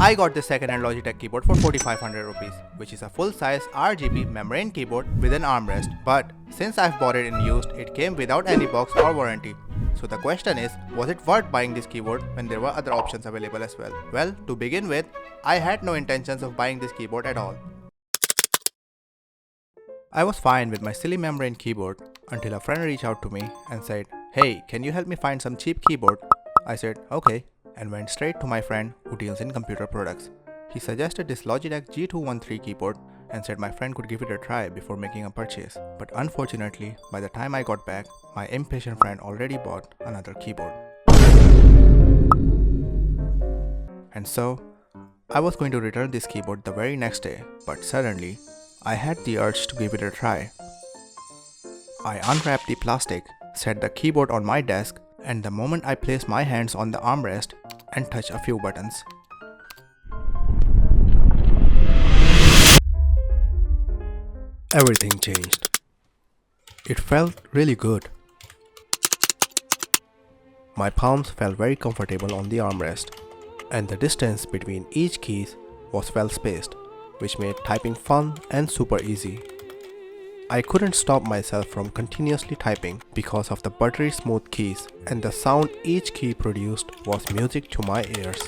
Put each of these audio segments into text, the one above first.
I got this second-hand Logitech keyboard for 4500 rupees, which is a full-size RGB membrane keyboard with an armrest. But since I've bought it in used, it came without any box or warranty. So the question is, was it worth buying this keyboard when there were other options available as well? Well, to begin with, I had no intentions of buying this keyboard at all. I was fine with my silly membrane keyboard until a friend reached out to me and said, "Hey, can you help me find some cheap keyboard?" I said, "Okay," and went straight to my friend who deals in computer products. He suggested this Logitech G213 keyboard and said my friend could give it a try before making a purchase. But unfortunately, by the time I got back, my impatient friend already bought another keyboard. And so, I was going to return this keyboard the very next day, but suddenly, I had the urge to give it a try. I unwrapped the plastic, set the keyboard on my desk, and the moment I placed my hands on the armrest and touched a few buttons, everything changed. It felt really good. My palms felt very comfortable on the armrest, and the distance between each keys was well spaced, which made typing fun and super easy. I couldn't stop myself from continuously typing because of the buttery smooth keys, and the sound each key produced was music to my ears.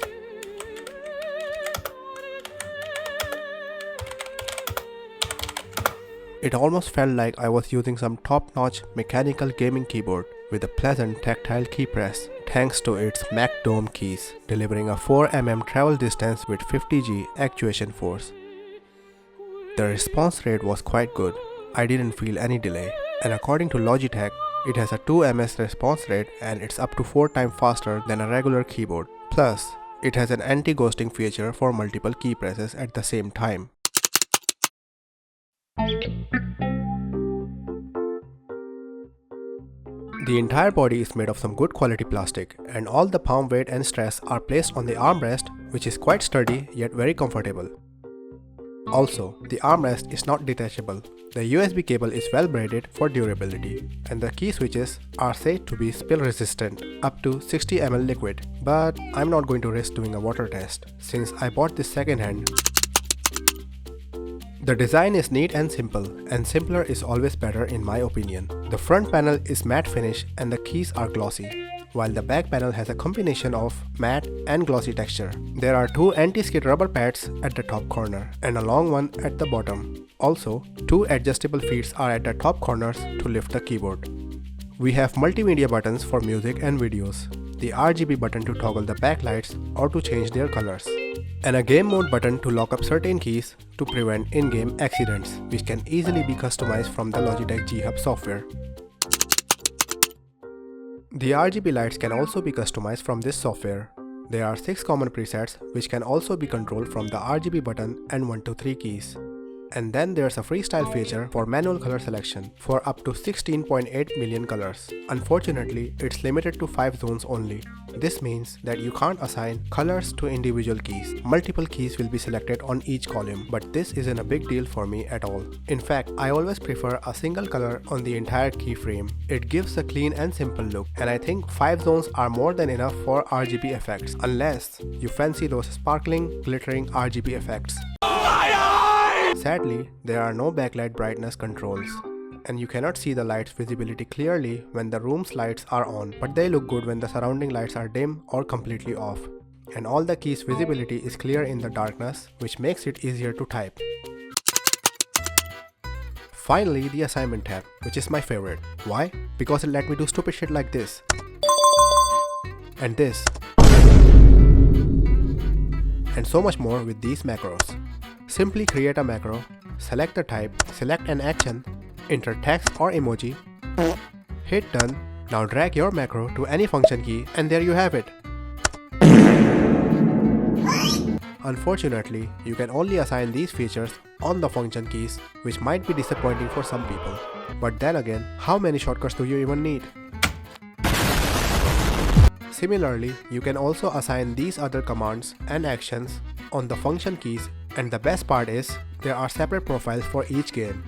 It almost felt like I was using some top-notch mechanical gaming keyboard with a pleasant tactile keypress thanks to its Mech-Dome Keys, delivering a 4mm travel distance with 50G actuation force. The response rate was quite good. I didn't feel any delay, and according to Logitech, it has a 2ms response rate and it's up to 4 times faster than a regular keyboard. Plus, it has an anti-ghosting feature for multiple key presses at the same time. The entire body is made of some good quality plastic, and all the palm weight and stress are placed on the armrest, which is quite sturdy yet very comfortable. Also, the armrest is not detachable. The USB cable is well braided for durability, and the key switches are said to be spill resistant up to 60 ml liquid. But I'm not going to risk doing a water test since I bought this second hand. The design is neat and simple, and simpler is always better in my opinion. The front panel is matte finish and the keys are glossy, while the back panel has a combination of matte and glossy texture. There are 2 anti-skid rubber pads at the top corner and a long one at the bottom. Also, 2 adjustable feet are at the top corners to lift the keyboard. We have multimedia buttons for music and videos, the RGB button to toggle the backlights or to change their colors, and a game mode button to lock up certain keys to prevent in-game accidents, which can easily be customized from the Logitech G Hub software. The RGB lights can also be customized from this software. There are 6 common presets which can also be controlled from the RGB button and 1 to 3 keys. And then there's a freestyle feature for manual color selection for up to 16.8 million colors. Unfortunately, it's limited to 5 zones only. This means that you can't assign colors to individual keys. Multiple keys will be selected on each column, but this isn't a big deal for me at all. In fact, I always prefer a single color on the entire keyframe. It gives a clean and simple look, and I think 5 zones are more than enough for RGB effects, unless you fancy those sparkling, glittering RGB effects. Sadly, there are no backlight brightness controls, and you cannot see the light's visibility clearly when the room's lights are on, but they look good when the surrounding lights are dim or completely off. And all the keys' visibility is clear in the darkness, which makes it easier to type. Finally, the assignment tab, which is my favorite. Why? Because it let me do stupid shit like this. And this. And so much more with these macros. Simply create a macro, select a type, select an action, enter text or emoji, hit done. Now drag your macro to any function key and there you have it. Unfortunately, you can only assign these features on the function keys, which might be disappointing for some people. But then again, how many shortcuts do you even need? Similarly, you can also assign these other commands and actions on the function keys, and the best part is, there are separate profiles for each game.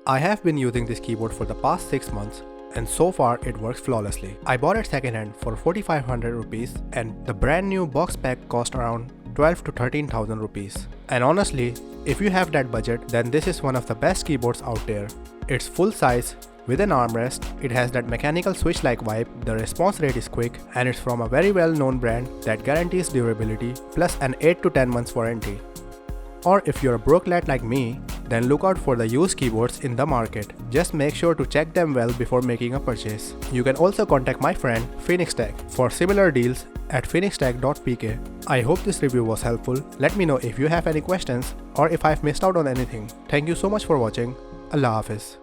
I have been using this keyboard for the past 6 months, and so far it works flawlessly. I bought it secondhand for 4500 rupees and the brand new box pack cost around 12 to 13,000 rupees. And honestly, if you have that budget, then this is one of the best keyboards out there. It's full size with an armrest, it has that mechanical switch-like vibe, the response rate is quick, and it's from a very well-known brand that guarantees durability plus an 8 to 10 months warranty. Or if you're a broke lad like me, then look out for the used keyboards in the market. Just make sure to check them well before making a purchase. You can also contact my friend Phoenix Tech for similar deals at phoenixtech.pk. I hope this review was helpful. Let me know if you have any questions or if I've missed out on anything. Thank you so much for watching. Allah Hafiz.